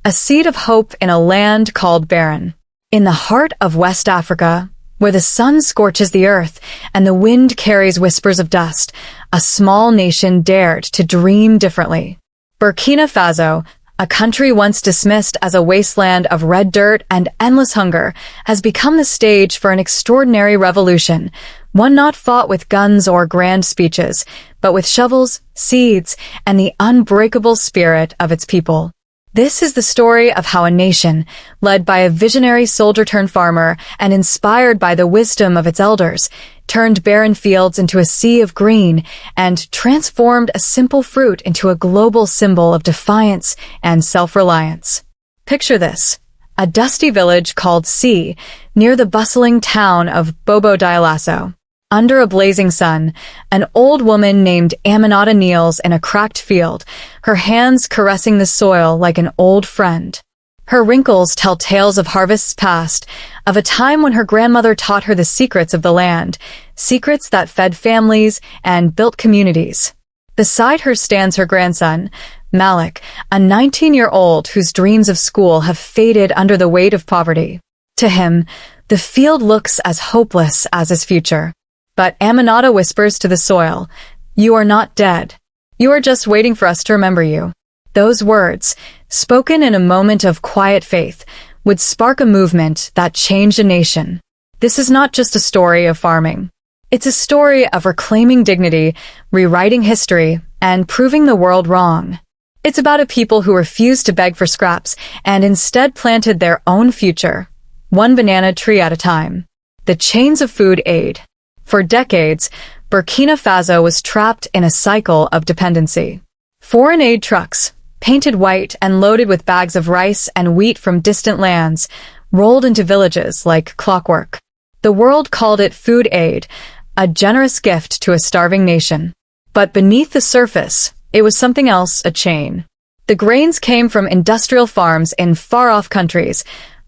a seed of hope in a land called barren. In the heart of West Africa, where the sun scorches the earth and the wind carries whispers of dust, a small nation dared to dream differently. Burkina Faso, a country once dismissed as a wasteland of red dirt and endless hunger, has become the stage for an extraordinary revolution, one not fought with guns or grand speeches, but with shovels, seeds, and the unbreakable spirit of its people. This is the story of how a nation, led by a visionary soldier-turned-farmer and inspired by the wisdom of its elders, turned barren fields into a sea of green and transformed a simple fruit into a global symbol of defiance and self-reliance. Picture this: a dusty village called C, near the bustling town of Bobo-Dioulasso. Under a blazing sun, an old woman named Aminata kneels in a cracked field, her hands caressing the soil like an old friend. Her wrinkles tell tales of harvests past, of a time when her grandmother taught her the secrets of the land, secrets that fed families and built communities. Beside her stands her grandson, Malik, a 19-year-old whose dreams of school have faded under the weight of poverty. To him, the field looks as hopeless as his future. But Aminata whispers to the soil, "You are not dead. You are just waiting for us to remember you." Those words, spoken in a moment of quiet faith, would spark a movement that changed a nation. This is not just a story of farming. It's a story of reclaiming dignity, rewriting history, and proving the world wrong. It's about a people who refused to beg for scraps and instead planted their own future, one banana tree at a time. The chains of food aid. For decades, Burkina Faso was trapped in a cycle of dependency. Foreign aid trucks, painted white and loaded with bags of rice and wheat from distant lands, rolled into villages like clockwork. The world called it food aid, a generous gift to a starving nation. But beneath the surface, it was something else, a chain. The grains came from industrial farms in far-off countries,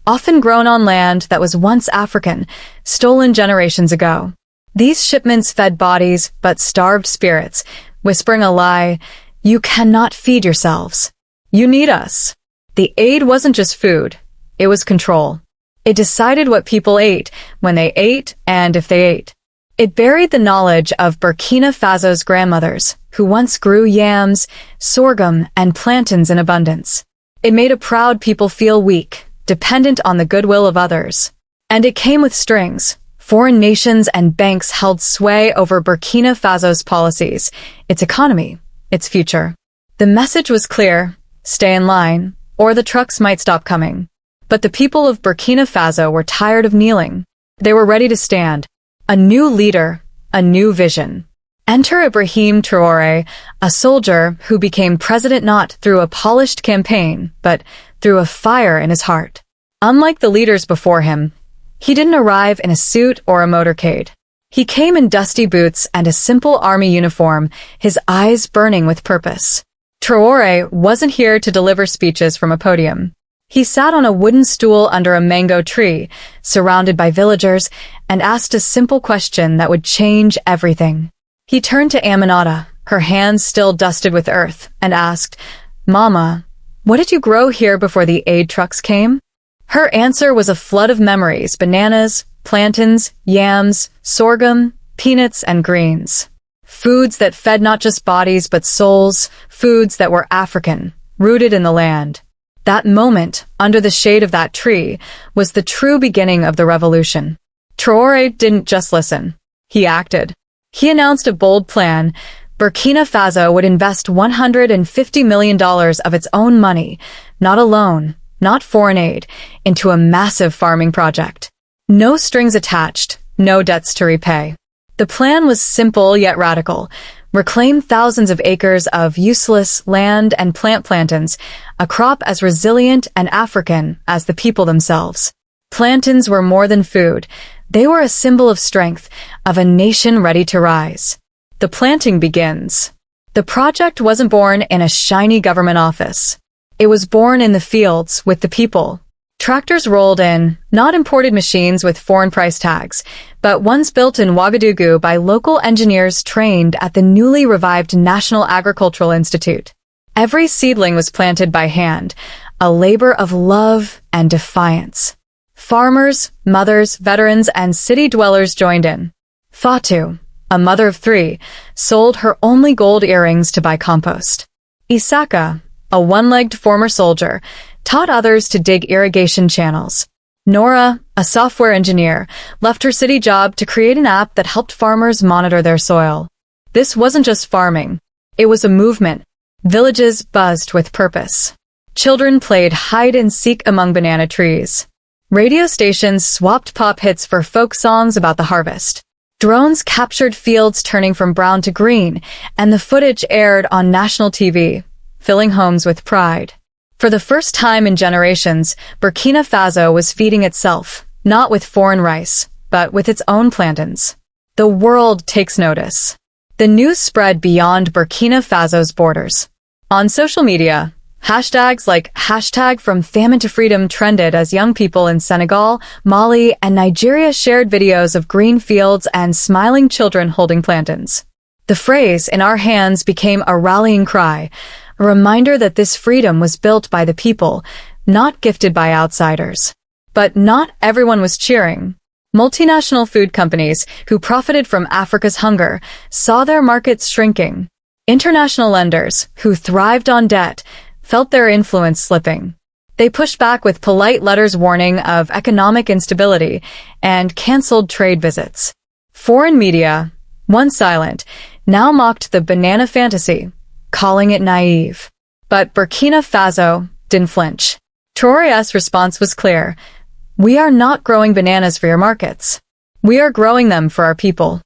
often grown on land that was once African, stolen generations ago. These shipments fed bodies but starved spirits, whispering a lie, "You cannot feed yourselves. You need us." The aid wasn't just food, it was control. It decided what people ate, when they ate, and if they ate. It buried the knowledge of Burkina Faso's grandmothers, who once grew yams, sorghum, and plantains in abundance. It made a proud people feel weak, dependent on the goodwill of others. And it came with strings. Foreign nations and banks held sway over Burkina Faso's policies, its economy, its future. The message was clear: stay in line, or the trucks might stop coming. But the people of Burkina Faso were tired of kneeling. They were ready to stand. A new leader, a new vision. Enter Ibrahim Traoré, a soldier who became president not through a polished campaign, but through a fire in his heart. Unlike the leaders before him, he didn't arrive in a suit or a motorcade. He came in dusty boots and a simple army uniform, his eyes burning with purpose. Traoré wasn't here to deliver speeches from a podium. He sat on a wooden stool under a mango tree, surrounded by villagers, and asked a simple question that would change everything. He turned to Aminata, her hands still dusted with earth, and asked, "Mama, what did you grow here before the aid trucks came?" Her answer was a flood of memories: bananas, plantains, yams, sorghum, peanuts, and greens. Foods that fed not just bodies but souls, foods that were African, rooted in the land. That moment, under the shade of that tree, was the true beginning of the revolution. Traoré didn't just listen. He acted. He announced a bold plan. Burkina Faso would invest $150 million of its own money, not a loan, not foreign aid, into a massive farming project. No strings attached, no debts to repay. The plan was simple yet radical. Reclaim thousands of acres of useless land and plant plantains, a crop as resilient and African as the people themselves. Plantains were more than food. They were a symbol of strength, of a nation ready to rise. The planting begins. The project wasn't born in a shiny government office. It was born in the fields with the people. Tractors rolled in, not imported machines with foreign price tags, but ones built in Ouagadougou by local engineers trained at the newly revived National Agricultural Institute. Every seedling was planted by hand, a labor of love and defiance. Farmers, mothers, veterans, and city dwellers joined in. Fatu, a mother of 3, sold her only gold earrings to buy compost. Isaka, a one-legged former soldier, taught others to dig irrigation channels. Nora, a software engineer, left her city job to create an app that helped farmers monitor their soil. This wasn't just farming. It was a movement. Villages buzzed with purpose. Children played hide-and-seek among banana trees. Radio stations swapped pop hits for folk songs about the harvest. Drones captured fields turning from brown to green, and the footage aired on national TV, filling homes with pride. For the first time in generations, Burkina Faso was feeding itself, not with foreign rice, but with its own plantains. The world takes notice. The news spread beyond Burkina Faso's borders. On social media, hashtags like #FromFamineToFreedom trended as young people in Senegal, Mali, and Nigeria shared videos of green fields and smiling children holding plantains. The phrase, "in our hands," became a rallying cry, a reminder that this freedom was built by the people, not gifted by outsiders. But not everyone was cheering. Multinational food companies, who profited from Africa's hunger, saw their markets shrinking. International lenders, who thrived on debt, felt their influence slipping. They pushed back with polite letters warning of economic instability and canceled trade visits. Foreign media, once silent, now mocked the banana fantasy, calling it naive. But Burkina Faso didn't flinch. Traoré's response was clear. "We are not growing bananas for your markets. We are growing them for our people."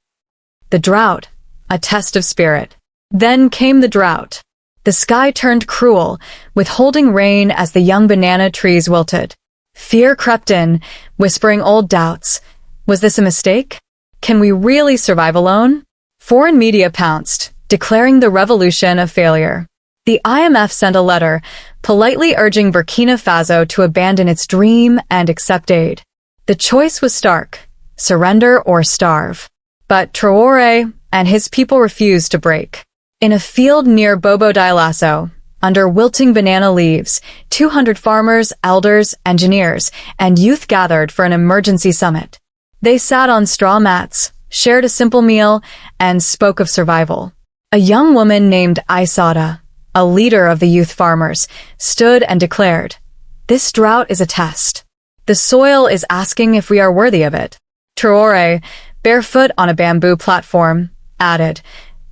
The drought, a test of spirit. Then came the drought. The sky turned cruel, withholding rain as the young banana trees wilted. Fear crept in, whispering old doubts. Was this a mistake? Can we really survive alone? Foreign media pounced, declaring the revolution a failure. The IMF sent a letter, politely urging Burkina Faso to abandon its dream and accept aid. The choice was stark: surrender or starve. But Traoré and his people refused to break. In a field near Bobo Dioulasso, under wilting banana leaves, 200 farmers, elders, engineers, and youth gathered for an emergency summit. They sat on straw mats, shared a simple meal, and spoke of survival. A young woman named Aissata, a leader of the youth farmers, stood and declared, "This drought is a test. The soil is asking if we are worthy of it." Traoré, barefoot on a bamboo platform, added,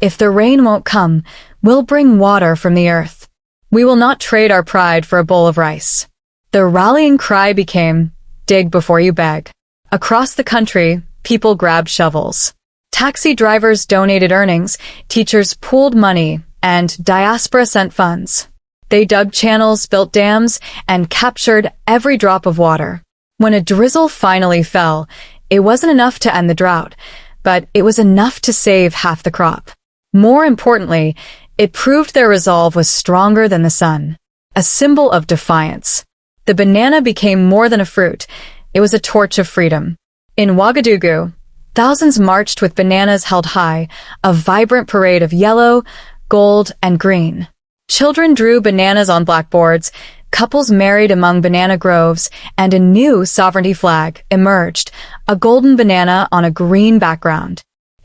"If the rain won't come, we'll bring water from the earth. We will not trade our pride for a bowl of rice." The rallying cry became, "Dig before you beg." Across the country, people grabbed shovels. Taxi drivers donated earnings, teachers pooled money, and diaspora sent funds. They dug channels, built dams, and captured every drop of water. When a drizzle finally fell, it wasn't enough to end the drought, but it was enough to save half the crop. More importantly, it proved their resolve was stronger than the sun, a symbol of defiance. The banana became more than a fruit. It was a torch of freedom. In Ouagadougou, thousands marched with bananas held high, a vibrant parade of yellow, gold, and green. Children drew bananas on blackboards, couples married among banana groves, and a new sovereignty flag emerged, a golden banana on a green background.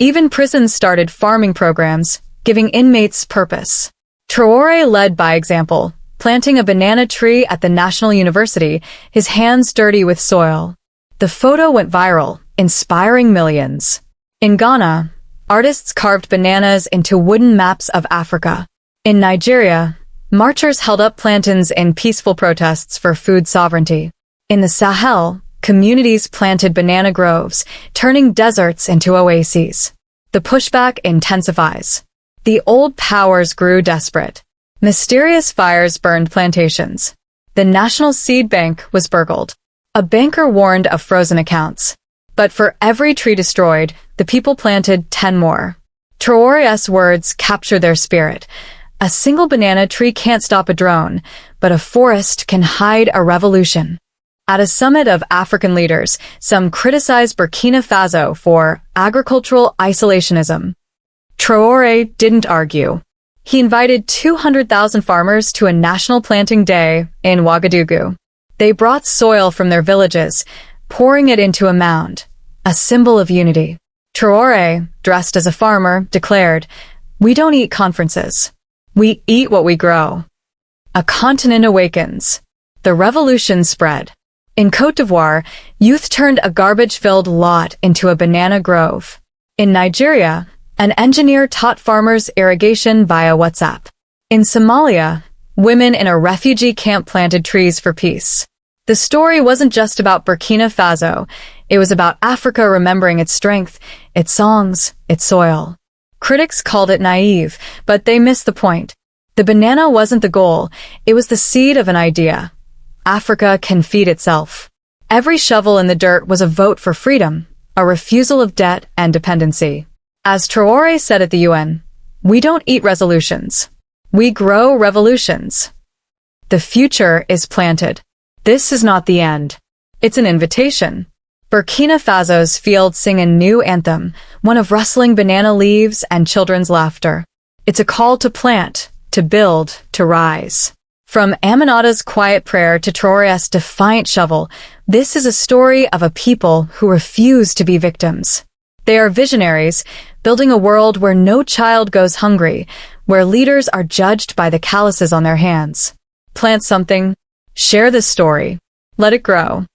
Even prisons started farming programs, giving inmates purpose. Traoré led by example, planting a banana tree at the National University, his hands dirty with soil. The photo went viral, inspiring millions. In Ghana, artists carved bananas into wooden maps of Africa. In Nigeria, marchers held up plantains in peaceful protests for food sovereignty. In the Sahel, communities planted banana groves, turning deserts into oases. The pushback intensifies. The old powers grew desperate. Mysterious fires burned plantations. The National Seed Bank was burgled. A banker warned of frozen accounts. But for every tree destroyed, the people planted 10 more. Traoré's words capture their spirit. A single banana tree can't stop a drone, but a forest can hide a revolution. At a summit of African leaders, some criticized Burkina Faso for agricultural isolationism. Traoré didn't argue. He invited 200,000 farmers to a national planting day in Ouagadougou. They brought soil from their villages, pouring it into a mound, a symbol of unity. Traoré, dressed as a farmer, declared, "We don't eat conferences. We eat what we grow." A continent awakens. The revolution spread. In Côte d'Ivoire, youth turned a garbage-filled lot into a banana grove. In Nigeria, an engineer taught farmers irrigation via WhatsApp. In Somalia, women in a refugee camp planted trees for peace. The story wasn't just about Burkina Faso. It was about Africa remembering its strength, its songs, its soil. Critics called it naive, but they missed the point. The banana wasn't the goal. It was the seed of an idea. Africa can feed itself. Every shovel in the dirt was a vote for freedom, a refusal of debt and dependency. As Traoré said at the UN, "We don't eat resolutions. We grow revolutions." The future is planted. This is not the end. It's an invitation. Burkina Faso's fields sing a new anthem, one of rustling banana leaves and children's laughter. It's a call to plant, to build, to rise. From Aminata's quiet prayer to Traoré's defiant shovel, this is a story of a people who refuse to be victims. They are visionaries, building a world where no child goes hungry, where leaders are judged by the calluses on their hands. Plant something. Share this story. Let it grow.